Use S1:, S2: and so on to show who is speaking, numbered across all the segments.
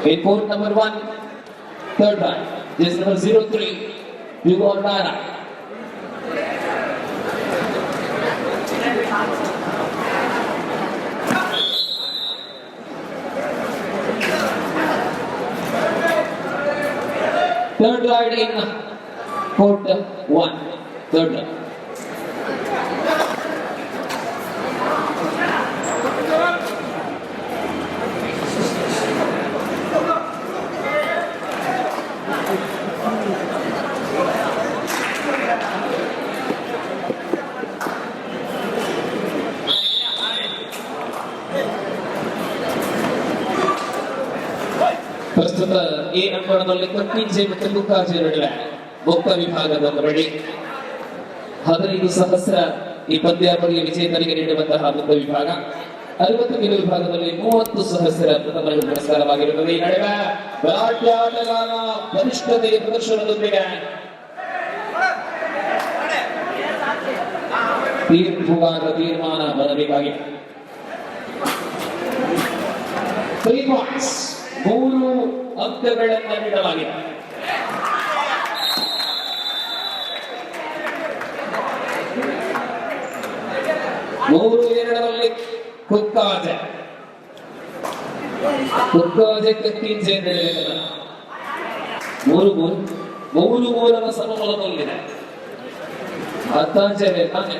S1: In court number 1, third round. This number 03, Punjalkatte. Third ride in court 1, third ride. ಪ್ರಸ್ತುತ ಈ ಅಂಕಣದಲ್ಲಿ ಕಟ್ಟಿಂಜೆ ಮತ್ತು ಲುಕ್ಕಾಜೆ ನಡುವೆ ಮುಕ್ತ ವಿಭಾಗದ ಕಬಡ್ಡಿ 15,000 ಈ ಪಂದ್ಯಾವಳಿಯ ವಿಜೇತರಿಗೆ ನೀಡುವಂತಹ ಮುಕ್ತ ವಿಭಾಗ. 60 ಕಿಲೋ ವಿಭಾಗದಲ್ಲಿ 30,000 ಪ್ರಥಮ ಪುರಸ್ಕಾರವಾಗಿರುತ್ತದೆ. ಈ ನಡುವೆ ಬಲಾಢ್ಯಾಟಗಾರ ಬಲಿಷ್ಠತೆಯ ಪ್ರದರ್ಶನದೊಂದಿಗೆ ತೀರ್ಪುಗಾರ ತೀರ್ಮಾನ ಬರಬೇಕಾಗಿದೆ. 3 ಪಾಯಿಂಟ್ಸ್, 3 ಅಂಕಗಳನ್ನು ನೀಡಲಾಗಿದೆ. ಮೂರು ಎರಡರಲ್ಲಿ ಕುಕ್ಕಾಜೆ ಕತ್ತಿಂಜೆ ಮೂರು ಮೂರರ ಸಮಬಲದಲ್ಲಿದೆ. ಹತ್ತಾಂಜೆ ತಾನೆ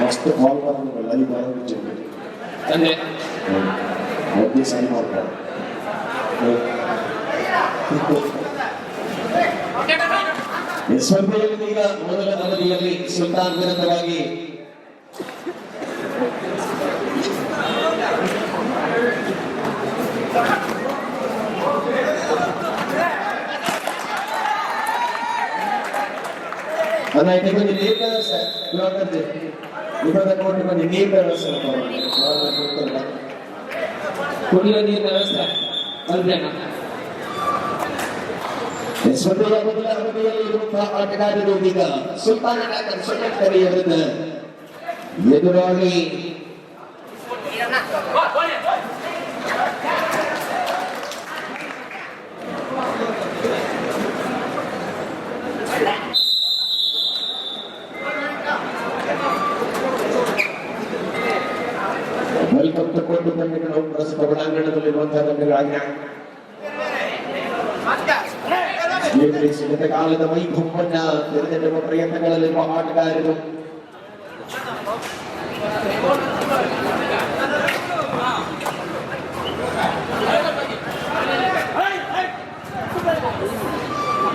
S2: ಮಸ್ತ್ ಕಾಲ್ ಬರೋದು ಲೈವ್ ಬರೋದು
S1: ಅಂದ್ರೆ
S2: ಮೊದಲು ಸರಿ ಮಾಡ್ತಾರೆ. ಸ್ಪರ್ಧೆಯಲ್ಲಿ ಈಗ ಮೊದಲ ಅವಧಿಯಲ್ಲಿ ಸುಲ್ತಾನ್ ವಿರುದ್ಧವಾಗಿ ನೀರ್ ವ್ಯವಸ್ಥೆ ನೀರ್ ವ್ಯವಸ್ಥೆ
S1: ಕುಡಿಯುವ ನೀರಿನ ವ್ಯವಸ್ಥೆ ಅಲ್ವೇನಾ?
S2: ಸ್ಪರ್ಧೆಯ ಮೊದಲ ಅವಧಿಯಲ್ಲಿ ಇರುವಂತಹ ಆಟಗಾರರು ಈಗ ಸುಲ್ತಾನ್ ಸಂಚರಿ ವಿರುದ್ಧ ಎದುರಾಳಿ ವೆಲ್ಕಮ್ ತಕ್ಕೊಟ್ಟು ತಂಡಗಳು ಪ್ರಸ್ತುತ ಒಳಾಂಗಣದಲ್ಲಿರುವಂತಹ ತಂಡಗಳಾಗಿವೆ. ಕಾಲದ ವೈಭವವನ್ನ ತೆರೆದಿಡುವ ಪ್ರಯತ್ನಗಳಲ್ಲಿರುವ ಆಟಗಾರರು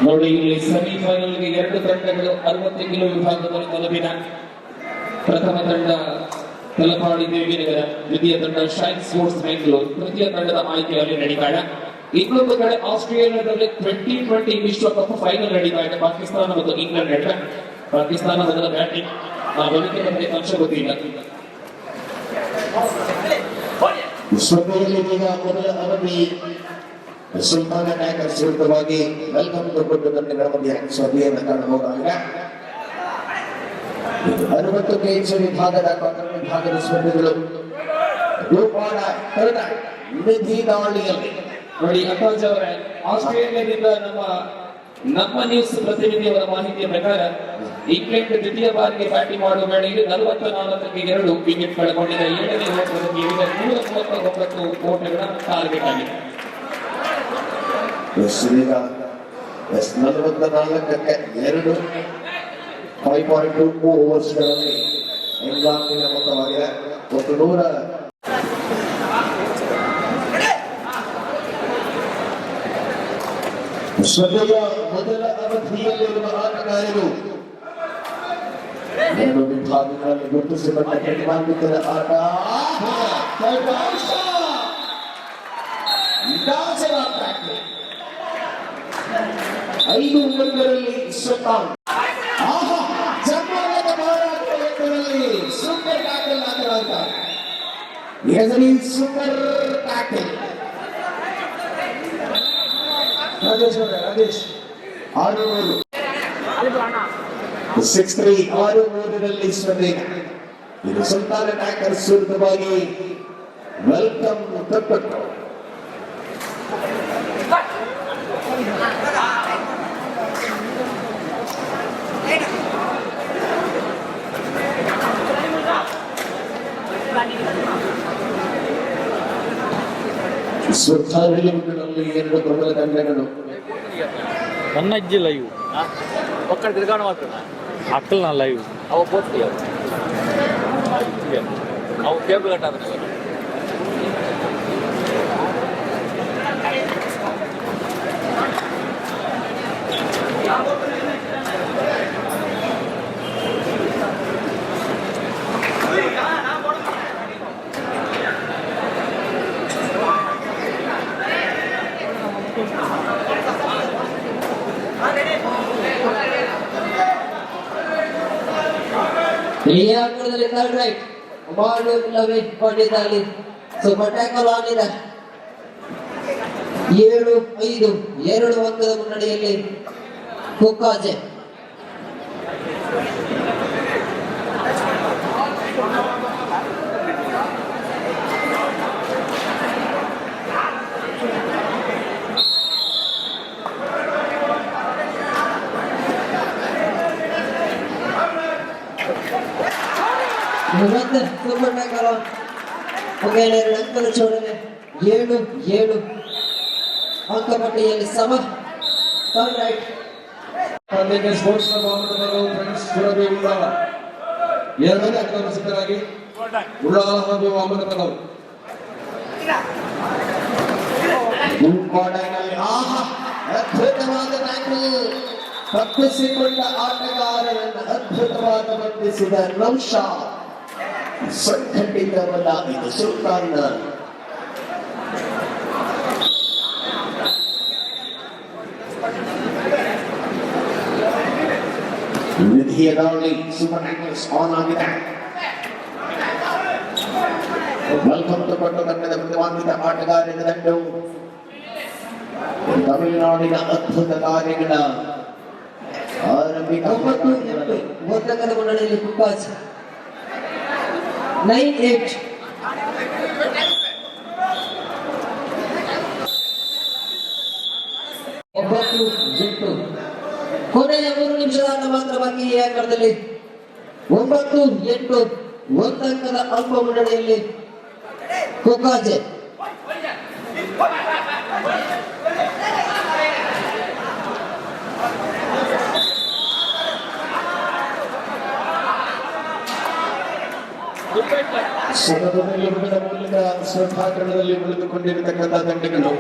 S1: ನೋಡಿ, ಇಲ್ಲಿ ಸೆಮಿಫೈನಲ್ಗೆ 2 ತಂಡಗಳು 60 ಕಿಲೋ ವಿಭಾಗದಲ್ಲಿ ತಲುಪಿದ. ಪ್ರಥಮ ತಂಡ ತಲಪಾಡಿ ದೇವಿನಗರ, ದ್ವಿತೀಯ ತಂಡ ಶೈನ್ ಸ್ಪೋರ್ಟ್ಸ್ ಬೆಂಗಳೂರು, ತೃತೀಯ ತಂಡದ ಆಯ್ಕೆಯಲ್ಲಿ ನಡೀತಾಡ. ಇನ್ನೊಂದು ಕಡೆ ಆಸ್ಟ್ರೇಲಿಯಾದಲ್ಲಿ 2020 ವಿಶ್ವಕಪ್ ಫೈನಲ್ ನಡೀತಾ ಇದೆ. ಪಾಕಿಸ್ತಾನ ಮತ್ತು ಇಂಗ್ಲೆಂಡ್ ನಡುವೆ. ಪಾಕಿಸ್ತಾನ ಮೊದಲ ಬ್ಯಾಟಿಂಗ್, ಆ ಬಳಿಕ ಬಗ್ಗೆ ಅಂಶ ಗೊತ್ತಿಲ್ಲ.
S2: ಸ್ಪರ್ಧೆಯಲ್ಲಿ ಈಗ ಮೊದಲ ಅವಧಿ ಸುಲ್ತಾನ್ ಟೈಗರ್ಸ್ ವಿರುದ್ಧವಾಗಿ ವೆಲ್ಕಮ್ ತಕ್ಕೊಟ್ಟು ತಂಡಗಳ ಮಧ್ಯೆ ಸ್ಪರ್ಧೆಯನ್ನು ಕಾಣಬಹುದಾಗಿದೆ. 60 ಕೆಜಿ ವಿಭಾಗದ ಕ್ವಾರ್ಟರ್ ವಿಭಾಗದ ಸ್ಪರ್ಧೆಗಳು ನಿಧಿ ದಾಳಿಯಲ್ಲಿ
S1: ನೋಡಿ, ಅಪ್ಪಾಜ್ ಅವರೇ, ಆಸ್ಟ್ರೇಲಿಯಾದಿಂದ ನಮ್ಮ ನ್ಯೂಸ್ ಪ್ರತಿನಿಧಿಯವರ ಮಾಹಿತಿಯ ಪ್ರಕಾರ ಇಂಗ್ಲೆಂಡ್ ದ್ವಿತೀಯ ಬಾರಿಗೆ ಬ್ಯಾಟಿಂಗ್ ಮಾಡುವ ವೇಳೆಯಲ್ಲಿ 44ಕ್ಕೆ 2 ವಿಕೆಟ್ ಕಳೆದುಕೊಂಡಿದೆ. 7ನೇ ಓವರ್ನಲ್ಲಿ 139 ಓಟಗಳ ಟಾರ್ಗೆಟ್ ಆಗಿದೆ.
S2: 44ಕ್ಕೆ 2 5.2 ಓವರ್ಸ್ಗಳಲ್ಲಿ ಇಂಗ್ಲೆಂಡಿನ ಮೊತ್ತವಾಗಿದೆ. ಒಟ್ಟು 100 ಸ್ಪರ್ಧೆಯ ಮೊದಲ ಅವಧಿಯಲ್ಲಿರುವ ಆಟಗಾರರು 2 ವಿಭಾಗಗಳಲ್ಲಿ ಗುರುತಿಸಲ್ಪಟ್ಟ ಪ್ರತಿಭಾನ್ವಿತರ ಆಟ. 5 ಓವರ್ಗಳಲ್ಲಿ ಸುಲ್ತಾನ್ ಜಮ್ಮದ ಹೋರಾಟದಲ್ಲಿ ಸೂಪರ್ ಟ್ಯಾಕಲ್ ಹಾಕಲಾಗುತ್ತಾರೆ. ಸೂಪರ್ ಟ್ಯಾಕಲ್ ರಾಜೇಶ್ ಅವರೇ, ರಾಜೇಶ್ 6-3 6-3 6-3ರಲ್ಲಿ ಸ್ಪರ್ಧೆ. ಇದು ಸುಲ್ತಾನ ಟ್ಯಾಕರ್ಸ್ ವಿರುದ್ಧವಾಗಿ ವೆಲ್ಕಮ್ ತೊಕ್ಕಟ್ಟು. ಸುತ್ತಾರಗಳಲ್ಲಿ ಎರಡು ಪ್ರಬಲ ತಂಡಗಳು.
S3: ನನ್ನ ಅಜ್ಜಿ ಲೈವ್ ಒಕ್ಕಡ ತಿರ್ಗಾಣ ಮಾತ್ರ ಅಕ್ಕಲ್ ನಾ ಲೈವ್ ಅವ ಪೋತ್ತಿ ಅವು ಕೇಬಲ್ ಕಟ್ಟಾದ
S4: ಈ ಅಂಕಣದಲ್ಲಿ ಥರ್ಡ್ ರೈಟ್ ಮಾಡಿಲ್ಲವೇ ಪಡೆದಲ್ಲಿ ಸೂಪರ್ ಟ್ಯಾಕಲ್ ಆಗಿದೆ. 7-5 2 ಅಂಕದ ಮುನ್ನಡೆಯಲ್ಲಿ ಕುಕ್ಕಾಜೆ. ಸೂಪರ್ ಟ್ಯಾಕಲ್ ಮುಗಿಯಲು 2 ಅಂಕದ ಜೋಡಣೆ. 7-7 ಅಂಕಪಟ್ಟಿಯಲ್ಲಿ ಸಮ. Third right
S1: sports friends Surabhi Ullal ಎರಡನೇ ಅಂಕವನ್ನು ಸಿದ್ಧರಾಗಿ ಉಳ್ಳಾಳ ಹಾಗೂ ಅಮೃತಪದವರು.
S2: ಅದ್ಭುತವಾದ ಟ್ಯಾಕಲ್, ತಪ್ಪಿಸಿಕೊಂಡ ಆಟಗಾರರನ್ನು ಅದ್ಭುತವಾದ ಬಂಧಿಸಿದ ನೌಶಾದ್. ಸಂಘಟಿತವಲ್ಲ, ಇದು ಸುಲ್ತಾನ್. ನಿಧಿಯ ದಾಳಿ. ಸೂಪರ್ ಟ್ಯಾಕಲ್ಸ್ ಆನ್ ಆಗಿದೆ. ವೆಲ್ಕಮ್ ತೊಕ್ಕಟ್ಟು ತಂಡದ ಪ್ರತಿಭಾನ್ವಿತ ಆಟಗಾರರ ತಂಡವು ತಮಿಳುನಾಡಿನ ಅದ್ಭುತ ಕಾರ್ಯಗಳ ಆರಂಭಿಕ
S4: 9-8 ಒಂದಕ್ಕದ ಮುನ್ನಡೆಯಲ್ಲಿ ಕುಕ್ಕಾಜ್. 9-8 9-8 ಕೊನೆಯ 3 ನಿಮಿಷದ ಆಟ ಮಾತ್ರ ಬಾಕಿ ಈ ಅಂಕಣದಲ್ಲಿ. 9-8 ಒಂದಂಕದ ಅಲ್ಪ ಮುನ್ನಡೆಯಲ್ಲಿ ಕುಕ್ಕಾಜೆ.
S2: ಸತತದಲ್ಲಿ ಬಿಡದ ಮೂಲಕ ಸ್ಪರ್ಧಾಕರಣದಲ್ಲಿ ಉಳಿದುಕೊಂಡಿರತಕ್ಕಂಥ ತಂಡಗಳು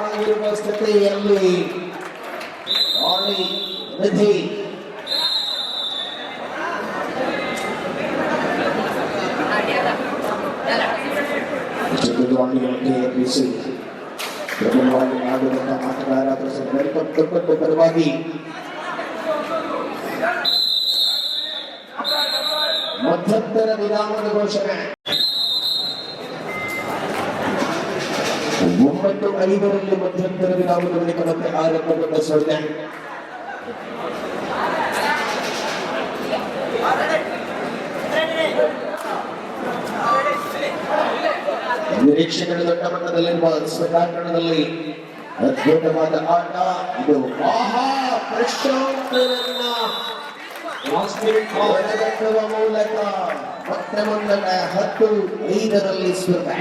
S2: ಆಗಿರುವ ಸ್ಥಿತಿಯಲ್ಲಿ ನಿಧಿ ಆಡುವಂತ ಆಟಗಾರ ಪರವಾಗಿ ಮಧ್ಯಂತರ ವಿರಾಮದ ಘೋಷಣೆ. 9-5ರಲ್ಲಿ ಮಧ್ಯಂತರ ವಿರಾಮದ ಬಳಿಕ ಮತ್ತೆ ಆರಂಭಗೊಂಡ ಸ್ಪರ್ಧೆ. ನಿರೀಕ್ಷೆಗಳು ದೊಡ್ಡ ಮಟ್ಟದಲ್ಲಿರುವ ಸ್ಪರ್ಧಾಕರಣದಲ್ಲಿ ಅದ್ಭುತವಾದ ಆಟ ಇದು. ಪ್ರಶಾಂತರನ್ನ ಹೊರಗಟ್ಟುವ ಮೂಲಕ ಮತ್ತೆ ಮುಂದಟ 10-5ರಲ್ಲಿ ಸ್ಪರ್ಧೆ.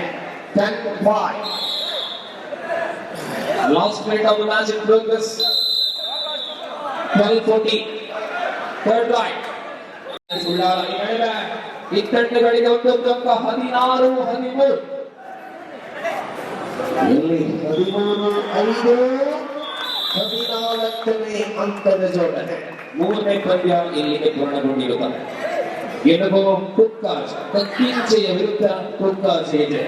S2: 10-5.
S1: Last minute of the match in progress. 12-14. Third right. Ullal ಈ ತಂಡಗಳಿಗೆ ಒಂದೊಂದು ಅಂಕ 16-13.
S2: ಇಲ್ಲಿ 13-5 14ನೇ ಅಂಕದ ಜೋಡಣೆ.
S1: 3ನೇ ಪಂದ್ಯ ಇಲ್ಲಿಗೆ ಪೂರ್ಣಗೊಂಡಿರುತ್ತದೆ. ಗೆಲುವು ಕುಕ್ಕಾಜ್. ಕಕ್ಕಿಂಚೆಯ ವಿರುದ್ಧ ಕುಕ್ಕಾಜ್ ಇದೆ.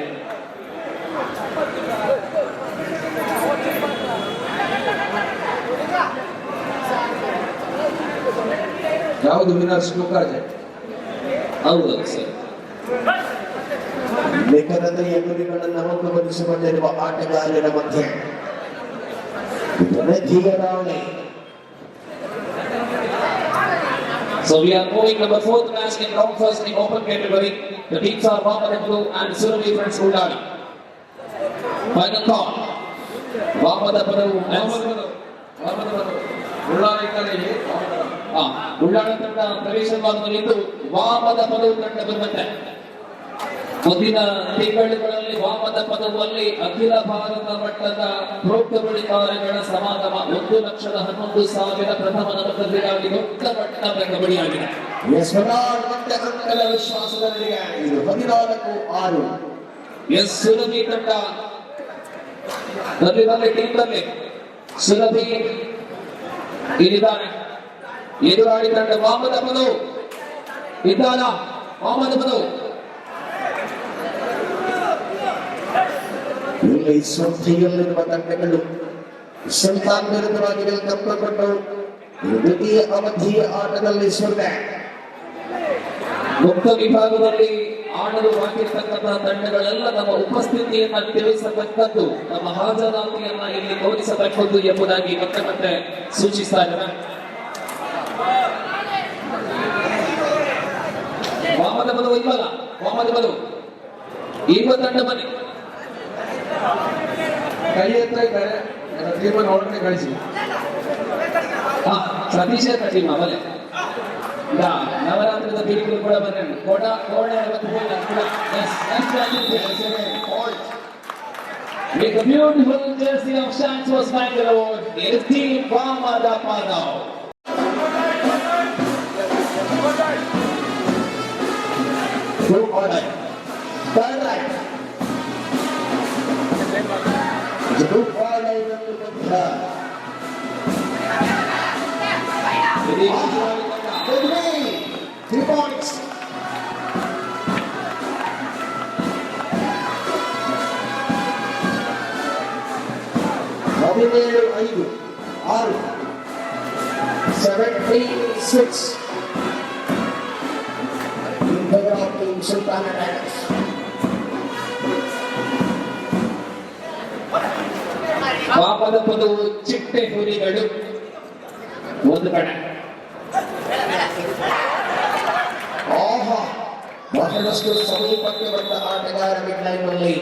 S1: ಯಾವುದು ವಿನರ್ಸ್ ಕುಕ್ಕಾಜ್? ಹೌದು ಸರ್.
S2: ನಿಖರತೆಯ ಗುರಿಗಳನ್ನು ಹೊಂದಿಸಿಕೊಂಡಿರುವ ಆಟಗಾರರ ಮಧ್ಯೆ ಧೀರರಾವಣೆ.
S1: So we are moving number 4th match in round first in open category. The teams are Mahadeva and Surabhi friends Ullada. Final call. Mahadeva Ullal ತಂಡ ಪ್ರವೇಶವಾಗಲಿದ್ದು ವಾಮದ ಪದವು ತಂಡ ಬರುತ್ತೆ. ಮುಂದಿನ ತಿಂಗಳುಗಳಲ್ಲಿ ವಾಮದ ಪದದಲ್ಲಿ ಅಖಿಲ ಭಾರತ ಮಟ್ಟದ ಪ್ರೊ ಕಬಡ್ಡಿ ತಾರೆಗಳ ಸಮಾಗಮ. 1,11,000 ಪ್ರಥಮ ನಮೂದಿಗಾಗಿ ದೊಡ್ಡ ಮಟ್ಟದ ಕಬಡ್ಡಿ ಆಗಿದೆ.
S2: ಅಂಕಗಳ ವಿಶ್ವಾಸದೊಂದಿಗೆ ಇದು 14-6.
S1: ಎಸ್ ಸುರಭಿ ತಂಡ ಟೀಮ್ನಲ್ಲಿ ಸುರಭಿ ಇಲ್ಲಿದ್ದಾರೆ. ಎದುರಾಳಿ ತಂಡ ವಾಮದ ಪದವು ಇದ್ದಾನ. ವಾಮದ ಪದವು
S2: ಇಲ್ಲಿ ಸ್ಪರ್ಧೆಯಲ್ಲಿರುವ ತಂಡಗಳು ಸುಲ್ತಾನ್ ವಿರುದ್ಧವಾಗಿ ತಪ್ಪುಕೊಂಡು ದ್ವಿತೀಯ ಅವಧಿಯ ಆಟದಲ್ಲಿ ಸ್ಪರ್ಧೆ.
S1: ಮುಕ್ತ ವಿಭಾಗದಲ್ಲಿ ಆಡಲು ಬಾಕಿರ್ತಕ್ಕಂತಹ ತಂಡಗಳೆಲ್ಲ ನಮ್ಮ ಉಪಸ್ಥಿತಿಯನ್ನ ತಿಳಿಸತಕ್ಕದ್ದು, ನಮ್ಮ ಹಾಜರಾತಿಯನ್ನ ಇಲ್ಲಿ ತೋರಿಸತಕ್ಕದ್ದು ಎಂಬುದಾಗಿ ಮತ್ತೆ ಸೂಚಿಸ್ತಾ ಇದ್ದಾರೆ. ವಾಮದ ಪದವು ಇಲ್ವಲ್ಲ, ವಾಮದ ಪದವು ಈಗ ತಂಡ ಬನ್ನಿ.
S5: ಕೈ ಹತ್ರ ಇದ್ದಾರೆ, ಟೀಮನ್ನು ಹೊರಗಡೆ ಕಳಿಸಿ.
S1: ಸತೀಶ ಟೀಮ್ ಆಮೇಲೆ ನವರಾತ್ರಿದ ಪೀಳಿಗೆ ಕೂಡ ಬಂದ್ರೆ With the beautiful jersey of SANCHARI Bangalore, it is team Mahadeva.
S2: Two order. Turn right. Two order. 3 points. Mahadeva 5, 76. In favor of Team Sultan Attackers.
S1: ವಾಮದ ಪದವು ಚಿಟ್ಟೆ ಹುಲಿಗಳು ಒಂದು ಕಡೆ.
S2: ಬಹಳಷ್ಟು ಸಮೀಪಕ್ಕೆ ಬಂದ ಆಟಗಾರ ಮಿಡ್ಲೈನ್ನಲ್ಲಿ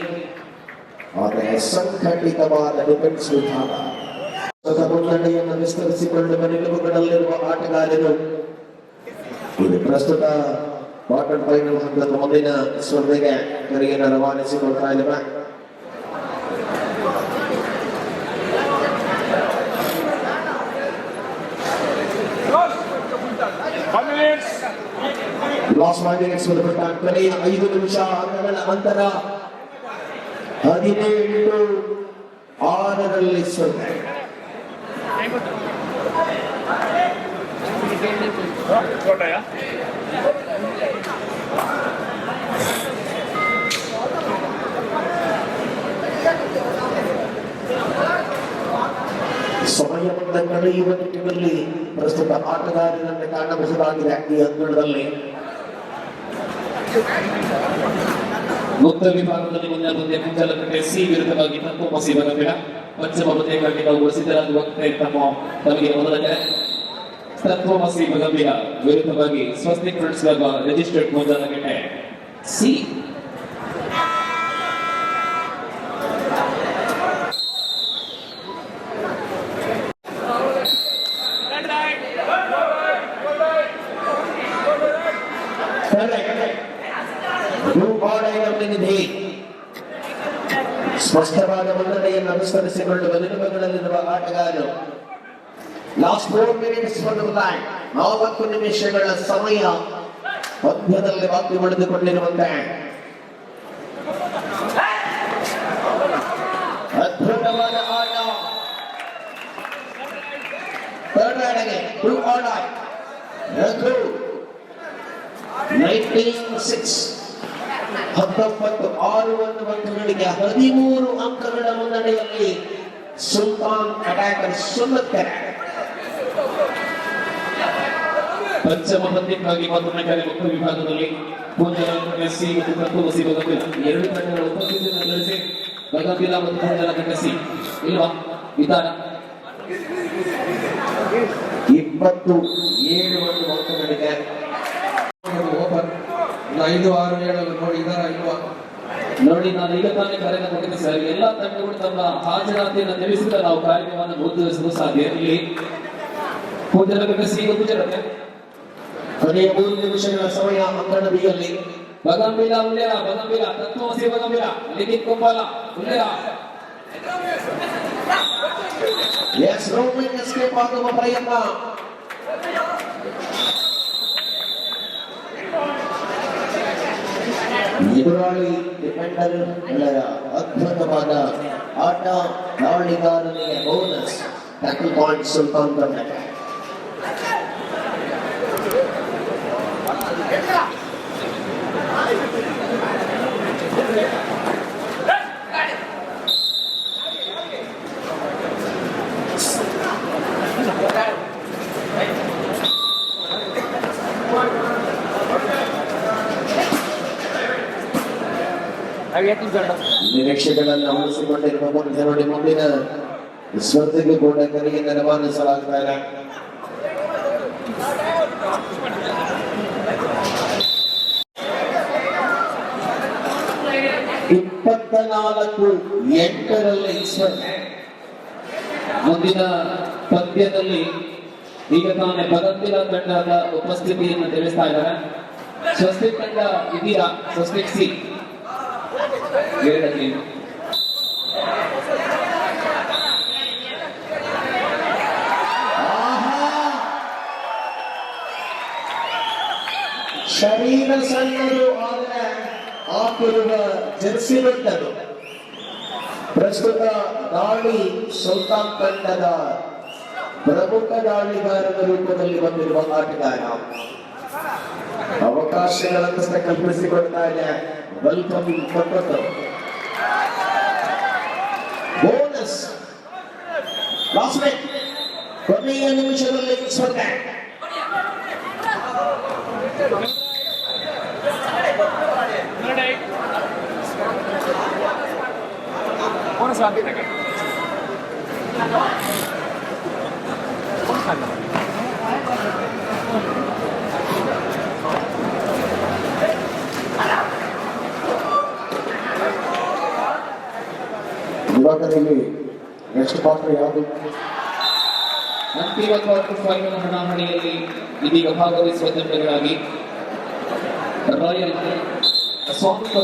S2: ಆದರೆ ಸಂಘಟಿತವಾದ ಡಿಫೆನ್ಸ್ ವಿಭಾಗ ಮುನ್ನಡೆಯನ್ನು ವಿಸ್ತರಿಸಿಕೊಳ್ಳುವ ನಿಲುವುಗಳಲ್ಲಿರುವ ಆಟಗಾರರು ಇದು ಪ್ರಸ್ತುತ ಕ್ವಾರ್ಟರ್ ಫೈನಲ್ ಹಂತದ ಮುಂದಿನ ಸ್ಪರ್ಧೆಗೆ ಕರೆಯನ್ನು ರವಾನಿಸಿಕೊಳ್ತಾ ಇದ್ದಾರೆ. ಲಾಸ್ಟ್ 5 ಮಿನಿಟ್ಸ್ ಬರುತ್ತ ಕೊನೆಯ 5 ನಿಮಿಷ ಅಂಕಗಳ ಅಂತರ 17-6 ಸ್ಪರ್ಧೆ. ಸಮಯವನ್ನು ಕಳೆಯುವ ನಿಟ್ಟಿನಲ್ಲಿ ಪ್ರಸ್ತುತ ಆಟಗಾರರನ್ನು ಕಾಣಬಹುದಾಗಿದೆ ಈ ಅಂಗಳದಲ್ಲಿ.
S1: ಮುಕ್ತ ವಿಭಾಗದಲ್ಲಿ ಮುಂದಿನ ಪಂದ್ಯ ಪುಂಜಾಲಕಟ್ಟೆ ಸಿ ವಿರುದ್ಧವಾಗಿ ತತ್ವಮಸಿ ಬರಬೇಡ. ಪಶ್ಚಿಮ ಪಂದ್ಯಕ್ಕಾಗಿ ನಾವು ಸಿದ್ಧರಾಗುವ ತಮಗೆ ಮೊದಲ ತತ್ವಮಸಿ ಬಗಂಬಿಯ ವಿರುದ್ಧವಾಗಿ Swastik friends club registered Munjalakatte C.
S2: ಸ್ಪಷ್ಟವಾದ ಮುನ್ನಡೆಯನ್ನು ಅನುಸರಿಸಿಕೊಳ್ಳುವ ನಿಲುವುಗಳಲ್ಲಿರುವ ಆಟಗಾರರು. ಲಾಸ್ಟ್ 4 ಮಿನಿಟ್ಸ್ ಲೈನ್ 40 ನಿಮಿಷಗಳ ಸಮಯ ಮಧ್ಯದಲ್ಲಿ ಬಾಕಿ ಉಳಿದುಕೊಂಡಿರುವಂತೆ ಅದ್ಭುತವಾದ ಆಟ. 19-6 ಅಂಕಗಳಿಗೆ 13 ಅಂಕಗಳ ಮುನ್ನಡೆಯಲ್ಲಿ ಸುಲ್ತಾನ್ ಅಟ್ಯಾಕರ್ಸ್ ಸುಮ್ಮುತ್ತಾರೆ.
S1: ಪಂಚಮ ಪಂದ್ಯಕ್ಕಾಗಿ ಮತ್ತೊಮ್ಮೆ ಮುಖ್ಯ ವಿಭಾಗದಲ್ಲಿ ಪೂಂಜಲಕಟ್ಟೆ ಸಿ ಮತ್ತು ತತ್ವಸಿ ಬಗಂಬಿಲ ಎರಡು ತಂಡಗಳ ಉಪಸ್ಥಿತಿಯನ್ನು ನಡೆಸಿ ಬಗಂಬಿಲ ಮತ್ತು ಪೂಂಜಲಕಟ್ಟೆ ಸಿ ಇಲ್ವಾ ವಿಧಾನ
S2: 27 ಒಂದು ಮೊತ್ತಗಳಿಗೆ
S5: ಓಪನ್ 5, 6, 7 ನೋಡಿ ಇದರ ಇಲ್ವಾ
S1: ನೋಡಿ, ನಾನು ಈಗ ತಾನೇ ಕಾರ್ಯಕ್ರಮ ಕೊಟ್ಟಿದ್ದೆ ಸರ್. ಎಲ್ಲಾ ತಂಡಗಳು ತಮ್ಮ ಹಾಜರಾತಿಯನ್ನು ತಿಳಿಸಿದ ನಾವು ಕಾರ್ಯಕ್ರಮವನ್ನು ಮುಂದುವರಿಸಲು ಸಾಧ್ಯ. ಇಲ್ಲಿ ಪೂಂಜಲಕಟ್ಟೆ ಸಿ ಪೂಂಜಲಕಟ್ಟೆ
S2: ಕೊನೆಯ 3 ನಿಮಿಷಗಳ ಸಮಯ ಅಂಕಣ ಬಿಯಲ್ಲಿ
S1: ಬಗಂಬಿಲ ಉಲ್ಲೇರ ಬಗಂಬಿಲ ತತ್ವಸಿ ಬಗಂಬಿಲ ಲಿಖಿತ್ ಕೊಂಬಾಲ ಉಲ್ಲೇರ
S2: ಎಸ್ ರೋಮಿಂಗ್ ಎಸ್ಕೇಪ್ ಆಗುವ ಪ್ರಯತ್ನ ಎದುರಾಳಿ ಡಿಫೆಂಡರ್ ಎಲ್ಲರ ಅದ್ಭುತವಾದ ಆಟ, ದಾಳಿಗಾರನಿಗೆ ಬೋನಸ್ ಟ್ಯಾಕಲ್ ಪಾಯಿಂಟ್ ಸುಲ್ತಾನ್ ತಂಡ. ನಿರೀಕ್ಷೆಗಳನ್ನು ಉಳಿಸಿಕೊಂಡಿರುವ ನೋಡಿ ಮುಂದಿನ ಸ್ಪರ್ಧೆಗೆ ಕೂಡ ಕರೆಗೆ ರವಾನಿಸಲಾಗುತ್ತಾರೆ. ಇಪ್ಪತ್ನಾಲ್ಕು 8ರಲ್ಲಿ ಸ್ಪರ್ಧೆ.
S1: ಮುಂದಿನ ಪಂದ್ಯದಲ್ಲಿ ಈಗ ತಾನೇ ಬಗಂಬಿಲ ತಂಡದ ಉಪಸ್ಥಿತಿಯನ್ನು ತಿಳಿಸ್ತಾ ಇದ್ದಾರೆ. ಸ್ವಸ್ತಿಕ್ ತಂಡ ಇದೀರಾ? ಸ್ವಸ್ತಿಕ್ ಸಿ ಏಳಕ್ಕೆ
S2: ಶರೀರ ಸಣ್ಣದು ಆದರೆ ಹಾಕಿರುವ ಜರ್ಸಿ ದೊಡ್ಡದು. ಪ್ರಸ್ತುತ ದಾಳಿ ಸುಲ್ತಾನ್ ತಂಡದ ಪ್ರಮುಖ ದಾಳಿಗಾರರ ರೂಪದಲ್ಲಿ ಬಂದಿರುವ ಆಟಗಾರ. ಅವಕಾಶಗಳನ್ನು ಕಲ್ಪಿಸಿಕೊಡ್ತಾರೆ. Welcome Thokkottu. Bonus last minute ಕೊನೆಯ ನಿಮಿಷದಲ್ಲಿ ಸ್ಪರ್ಧೆ. ವಿಭಾಗದಲ್ಲಿ ನೆಕ್ಸ್ಟ್ ಪಾತ್ರ ಯಾವುದು?
S1: ಅಂತಿಮ ಕ್ವಾರ್ಟರ್ ಫೈನಲ್ ಹಣಾಹಣಿಯಲ್ಲಿ ಇದೀಗ ಭಾಗವಹಿಸುವ ತಂಡಗಳಾಗಿ ರಾಯಲ್ ಸ್ವಾಸ್ಥಿಕ್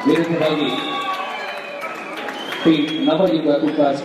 S1: ವಿರುದ್ಧವಾಗಿ ನವಯುಗ ಕುಕಾಜ್.